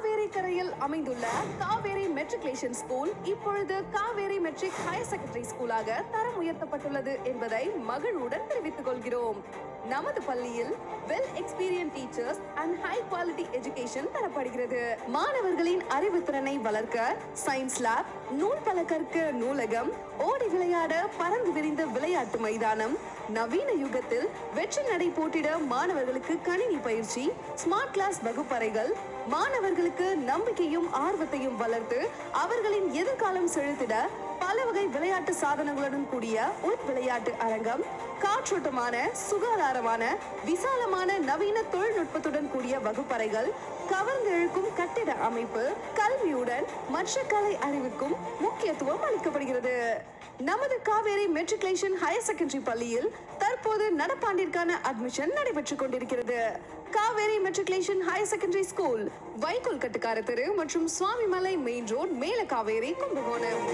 காவேரி கரையில் அமைந்துள்ள Kaveri matriculation school இப்பொழுது காவேரி மெட்ரிக் ஹையர் செகண்டரி ஸ்கூலாக தரம் உயர்த்தப்பட்டுள்ளது என்பதை மகிழ்வுடன் தெரிவித்துக் கொள்கிறோம். நமது பள்ளியில் well experience teachers and high quality education தரப்படுகிறது. மாணவர்களின் அறிவுத்திறனை வளர்க்க சயின்ஸ் லேப், நூல் பல கற்க நூலகம், ஓடி விளையாட பறந்து விரிந்த விளையாட்டு மைதானம், நவீன யுகத்தில் வெற்றி நடை போட்டிட மாணவர்களுக்கு கணினி பயிற்சி, ஸ்மார்ட் கிளாஸ் வகுப்பறைகள், மாணவர்களுக்கு நம்பிக்கையும் ஆர்வத்தையும் வளர்த்து அவர்களின் எதிர்காலம் செலுத்திட பல வகை விளையாட்டு சாதனங்களுடன் கூடிய உள் விளையாட்டு அரங்கம், காற்றோட்டமான சுகாதாரமான விசாலமான நவீன தொழில்நுட்பத்துடன் கூடிய வகுப்பறைகள், கவர்ந்தெழுக்கும் கட்டிட அமைப்பு, கல்வியுடன் மற்ற கலை அறிவுக்கும் முக்கியத்துவம் அளிக்கப்படுகிறது. நமது காவேரி மெட்ரிகுலேஷன் ஹையர் செகண்டரி பள்ளியில் தற்போது நடப்பாண்டிற்கான அட்மிஷன் நடைபெற்றுக் கொண்டிருக்கிறது. Kaveri matriculation higher secondary school, வைக்கோல் கட்டுக்கார தெரு மற்றும் சுவாமிமலை மெயின் ரோட், மேல காவேரி, கும்பகோணம்.